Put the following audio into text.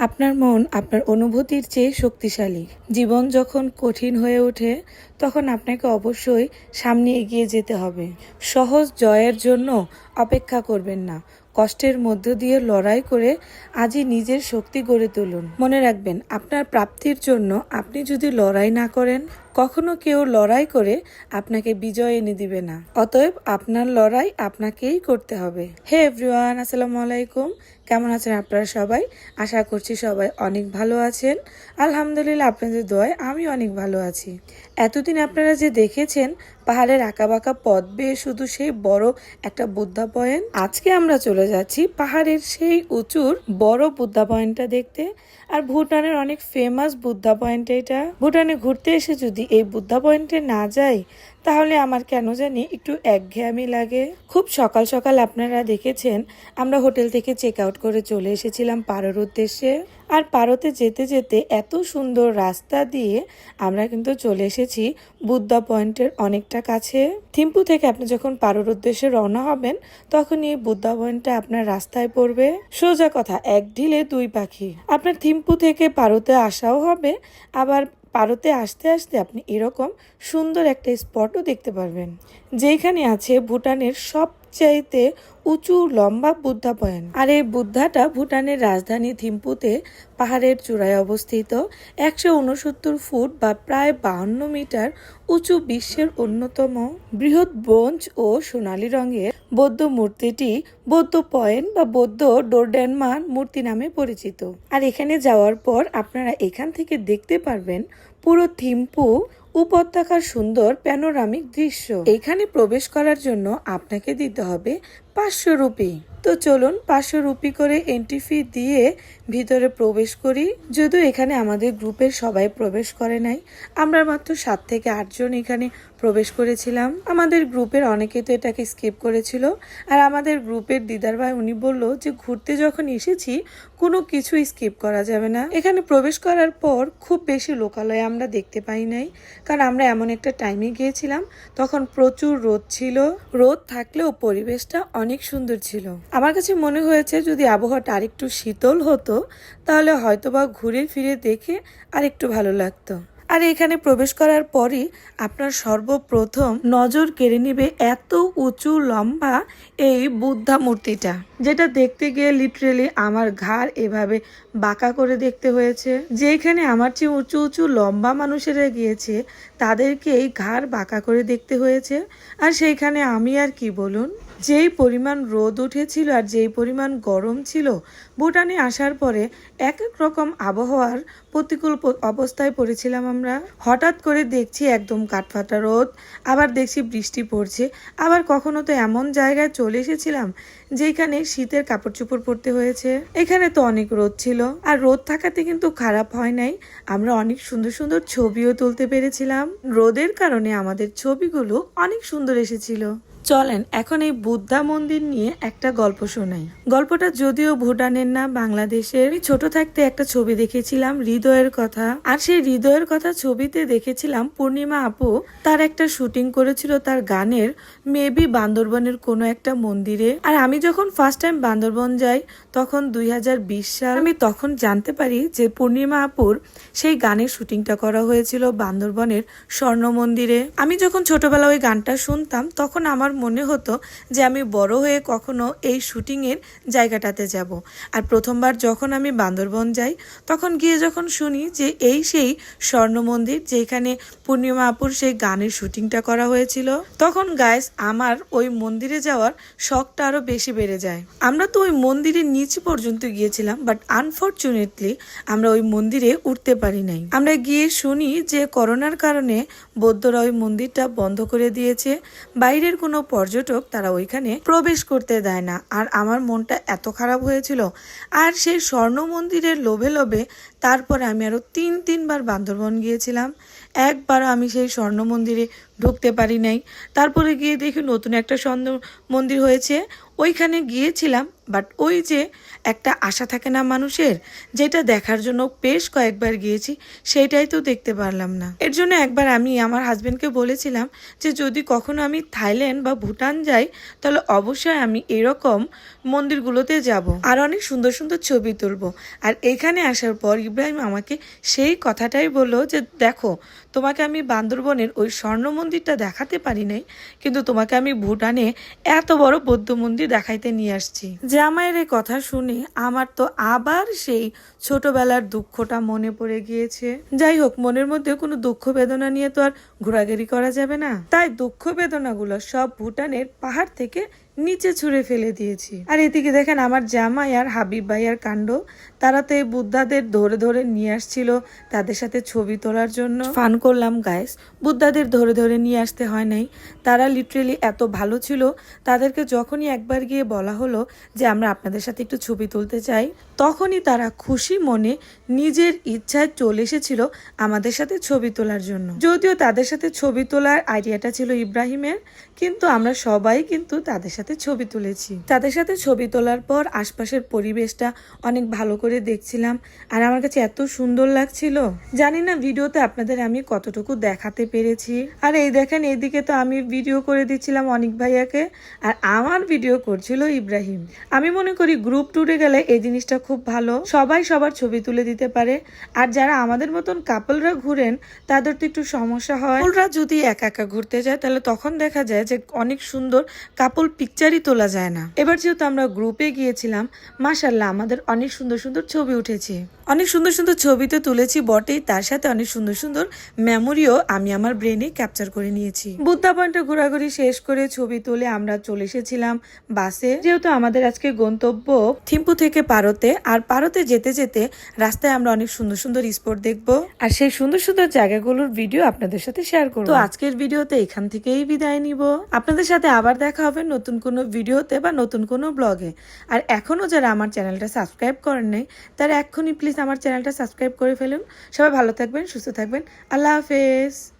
আপনার মন আপনার অনুভূতির চেয়ে শক্তিশালী। জীবন যখন কঠিন হয়ে ওঠে তখন আপনাকে অবশ্যই সামনে এগিয়ে যেতে হবে। সহজ জয়ের জন্য অপেক্ষা করবেন না, কষ্টের মধ্য দিয়ে লড়াই করে আজই নিজের শক্তি গড়ে তুলুন। মনে রাখবেন, আপনার প্রাপ্তির জন্য আপনি যদি লড়াই না করেন, কখনো কেউ লড়াই করে আপনাকে বিজয় এনে দিবে না। অতএব আপনার লড়াই আপনাকেই করতে হবে। হে এভরিওয়ান, আসসালামু আলাইকুম। কেমন আছেন আপনারা সবাই? আশা করছি সবাই অনেক ভালো আছেন। আলহামদুলিল্লাহ, আপনাদের দোয়ায় আমি অনেক ভালো আছি। এতদিন আপনারা যে দেখেছেন পাহাড়ের আঁকাবাঁকা পথ বেয়ে শুধু সেই বড় একটা বুদ্ধা পয়েন্ট, আজকে আমরা চলে যাচ্ছি পাহাড়ের সেই উঁচুর বড় বুদ্ধা পয়েন্টটা দেখতে। আর ভুটানের অনেক ফেমাস বুদ্ধা পয়েন্ট এটা। ভুটানে ঘুরতে এসে যদি এই বুদ্ধা পয়েন্টে না যাই তাহলে আমার কেন জানি একটু একঘেয়েমি লাগে। খুব সকাল সকাল আপনারা দেখেছেন আমরা হোটেল থেকে চেক আউট করে চলে এসেছিলাম পারোর উদ্দেশ্যে। আর পারোতে যেতে যেতে এত সুন্দর রাস্তা দিয়ে আমরা কিন্তু চলে এসেছি বুদ্ধা পয়েন্টের অনেকটা কাছে। থিম্পু থেকে আপনি যখন পারোর উদ্দেশ্যে রওনা হবেন তখন এই বুদ্ধা পয়েন্টটা আপনার রাস্তায় পড়বে। সোজা কথা, এক ঢিলে দুই পাখি। আপনার থিম্পু থেকে পারোতে আসাও হবে, আবার পারোতে আসতে আসতে আপনি এরকম সুন্দর একটা স্পটও দেখতে পারবেন, যেখানে আছে ভুটানের সবচাইতে উঁচু লম্বা বুদ্ধা পয়েন্ট। আর এই বুদ্ধাটা ভুটানের রাজধানী থিম্পুতে পাহাড়ের চূড়ায় অবস্থিত। 169 ফুট বা প্রায় 52 মিটার উঁচু বিশ্বের অন্যতম বৃহৎ ব্রোঞ্জ ও সোনালী রঙের বৌদ্ধ মূর্তিটি বৌদ্ধ পয়েন্ট বা বৌদ্ধ ডোরডেনমান মূর্তি নামে পরিচিত। আর এখানে যাওয়ার পর আপনারা এখান থেকে দেখতে পারবেন পুরো থিম্পু উপত্যকার সুন্দর প্যানোরামিক দৃশ্য। এখানে প্রবেশ করার জন্য আপনাকে দিতে হবে 500 রুপি। তো চলুন 500 রুপি করে এন্ট্রি ফি দিয়ে ভিতরে প্রবেশ করি। যদিও এখানে আমাদের গ্রুপের সবাই প্রবেশ করে নাই, আমরা মাত্র 7 থেকে 8 জন এখানে প্রবেশ করেছিলাম। আমাদের গ্রুপের অনেকে তো এটাকে স্কিপ করেছিল। আর আমাদের গ্রুপের দিদার ভাই উনি বলল যে ঘুরতে যখন এসেছি কোনো কিছুই স্কিপ করা যাবে না। এখানে প্রবেশ করার পর খুব বেশি লোকালয় আমরা দেখতে পাই নাই, কারণ আমরা এমন একটা টাইমে গিয়েছিলাম তখন প্রচুর রোদ ছিল। রোদ থাকলেও পরিবেশটা অনেক সুন্দর ছিল। আমার কাছে মনে হয়েছে যদি আবহাওয়াটা আরেকটু শীতল হতো তাহলে হয়তোবা ঘুরে ফিরে দেখে আরেকটু ভালো লাগতো। আর এখানে প্রবেশ করার পরই আপনার সর্বপ্রথম নজর কেড়ে নিবে এত উঁচু লম্বা এই বুদ্ধা মূর্তিটা, যেটা দেখতে গিয়ে লিটারেলি আমার ঘাড় এভাবে বাঁকা করে দেখতে হয়েছে। যেখানে আমার চেয়ে উঁচু উঁচু লম্বা মানুষেরা গিয়েছে তাদেরকে এই ঘাড় বাঁকা করে দেখতে হয়েছে। আর সেইখানে আমি আর কি বলুন, যেই পরিমাণ রোদ উঠেছিল আর যেই পরিমাণ গরম ছিল, ভুটানে আসার পরে এক এক রকম আবহাওয়ার প্রতিকূল অবস্থায় পড়েছিলাম আমরা। হঠাৎ করে দেখছি একদম কাঠফাটা রোদ, আবার দেখছি বৃষ্টি পড়ছে, আবার কখনো তো এমন জায়গায় চলে এসেছিলাম যেখানে শীতের কাপড় চোপড় পরতে হয়েছে। এখানে তো অনেক রোদ ছিল, আর রোদ থাকাতে কিন্তু খারাপ হয় নাই, আমরা অনেক সুন্দর সুন্দর ছবিও তুলতে পেরেছিলাম। রোদের কারণে আমাদের ছবিগুলো অনেক সুন্দর এসেছিল। চলেন এখন এই বুদ্ধা মন্দির নিয়ে একটা গল্প শোনাই। গল্পটা যদিও ভুটানের না, বাংলাদেশের। আমি ছোট থাকতে একটা ছবি দেখেছিলাম হৃদয়ের কথা, আর সেই হৃদয়ের কথা ছবিতে দেখেছিলাম পূর্ণিমা আপু তার একটা শুটিং করেছিল তার গানের, মেবি বান্দরবনের কোনো একটা মন্দিরে। আর আমি যখন ফার্স্ট টাইম বান্দরবন যাই তখন 2020 সাল, আমি তখন জানতে পারি যে পূর্ণিমা আপুর সেই গানের শুটিংটা করা হয়েছিল বান্দরবনের স্বর্ণ মন্দিরে। আমি যখন ছোটবেলা ওই গানটা শুনতাম তখন আমার মনে হতো যে আমি বড় হয়ে কখনো এই শুটিংয়ের জায়গাটাতে যাব। আর প্রথমবার যখন আমি বান্দরবন যাই তখন গিয়ে যখন শুনি যে এই সেই স্বর্ণ মন্দির যেখানে পূর্ণিমা আপুর সেই গানের শুটিংটা করা হয়েছিল, তখন গাইস আমার ওই মন্দিরে যাওয়ার শখটা আরো বেশি বেড়ে যায়। আমরা তো ওই মন্দিরের নিচ পর্যন্ত গিয়েছিলাম, বাট আনফরচুনেটলি আমরা ওই মন্দিরে উঠতে পারি নাই। আমরা গিয়ে শুনি যে করোনার কারণে বৌদ্ধরা ওই মন্দিরটা বন্ধ করে দিয়েছে, বাইরের কোনো পর্যটক তারা ওইখানে প্রবেশ করতে দেয় না। আর আমার মনটা এত খারাপ হয়েছিল, আর সেই স্বর্ণ মন্দিরের লোভে লোভে তারপরে আমি আরো 3-3বার বান্দরবন গিয়েছিলাম, একবারও আমি সেই স্বর্ণ মন্দিরে ঢুকতে পারি নাই। তারপরে গিয়ে দেখি নতুন একটা স্বর্ণ মন্দির হয়েছে, ওইখানে গিয়েছিলাম, বাট ওই যে একটা আশা থাকে না মানুষের, যেটা দেখার জন্য বেশ কয়েকবার গিয়েছি, সেটাই তো দেখতে পারলাম না। এর জন্য একবার আমি আমার হাজবেন্ডকে বলেছিলাম যে যদি কখনো আমি থাইল্যান্ড বা ভুটান যাই তাহলে অবশ্যই আমি এরকম মন্দিরগুলোতে যাব আর অনেক সুন্দর সুন্দর ছবি তুলবো। আর এখানে আসার পর ইব্রাহিম আমাকে সেই কথাটাই বললো যে দেখো, তোমাকে আমি বান্দরবনের ওই স্বর্ণ মন্দিরটা দেখাতে পারি নাই, কিন্তু তোমাকে আমি ভুটানে এত বড় বৌদ্ধ মন্দির দেখাইতে নিয়ে আসছি। জামাইয়ের এই কথা শুনে আমার তো আবার সেই ছোটবেলার দুঃখটা মনে পড়ে গিয়েছে। যাই হোক, মনের মধ্যে কোনো দুঃখ বেদনা নিয়ে তো আর ঘোরাঘুরি করা যাবে না, তাই দুঃখ বেদনাগুলো সব ভুটানের পাহাড় থেকে নিচে ছুঁড়ে ফেলে দিয়েছি। আর এদিকে দেখেন আমার জামাই আর হাবিব ভাইয়ার কাণ্ড, তারা তো এই বুদ্ধাদের ধরে ধরে নিয়ে আসছিল তাদের সাথে ছবি তোলার জন্য। ফান করলাম গাইস, বুদ্ধাদের ধরে ধরে নিয়ে আসতে হয় নাই, তারা লিটারেলি এত ভালো ছিল। তাদেরকে যখনই একবার গিয়ে বলা হলো যে আমরা আপনাদের সাথে একটু ছবি তুলতে চাই, তখনই তারা খুশি মনে নিজের ইচ্ছায় চলে এসেছিল আমাদের সাথে ছবি তোলার জন্য। যদিও তাদের সাথে ছবি তোলার আইডিয়াটা ছিল ইব্রাহিমের, কিন্তু আমরা সবাই কিন্তু তাদের সাথে ছবি তুলেছি। তাদের সাথে ছবি তোলার পর আশপাশের পরিবেশটা অনেক ভালো করে দেখছিলাম, আর আমার কাছে এত সুন্দর লাগছিল। জানি না ভিডিওতে আপনাদের আমি কতটুকু দেখাতে পেরেছি। আর এই দেখেন, এইদিকে তো আমি ভিডিও করে দিচ্ছিলাম অনিক ভাইয়াকে, আর আমার ভিডিও করছিল ইব্রাহিম। আমি মনে করি গ্রুপ ট্যুরে গেলে এই জিনিসটা খুব ভালো, সবাই সবার ছবি তুলে দিতে পারে। আর যারা আমাদের মতন কাপলরা ঘুরেন তাদের তো একটু সমস্যা হয়, কাপলরা যদি একা একা ঘুরতে যায় তাহলে তখন দেখা যায় যে অনেক সুন্দর কাপল পিকচারই তোলা যায় না। এবার যেহেতু আমরা গ্রুপে গিয়েছিলাম, মাশাআল্লাহ আমাদের অনেক সুন্দর সুন্দর ছবি উঠেছে। অনেক সুন্দর সুন্দর ছবি তো তুলেছি বটেই, তার সাথে অনেক সুন্দর সুন্দর মেমোরিও আমি আমার ব্রেনে ক্যাপচার করে নিয়েছি। বুদ্ধা পয়েন্টে ঘোরাঘুরি শেষ করে ছবি তুলে আমরা চলে এসেছিলাম বাসে। যেহেতু আমাদের আজকে গন্তব্য থিম্পু থেকে পারোতে, আর পারোতে যেতে যেতে রাস্তায় আমরা অনেক সুন্দর সুন্দর স্পট দেখবো, আর সেই সুন্দর সুন্দর জায়গাগুলোর ভিডিও আপনাদের সাথে শেয়ার করবো। তো আজকের ভিডিওতে এখান থেকেই বিদায় নিব। আপনাদের সাথে আবার দেখা হবে নতুন কোনো ভিডিওতে বা নতুন কোনো ব্লগে। আর এখনো যারা আমার চ্যানেলটা সাবস্ক্রাইব করেন নাই, তারা এক্ষুনি প্লিজ আমার চ্যানেলটা সাবস্ক্রাইব করে ফেলুন। সবাই ভালো থাকবেন, সুস্থ থাকবেন। আল্লাহ হাফেজ।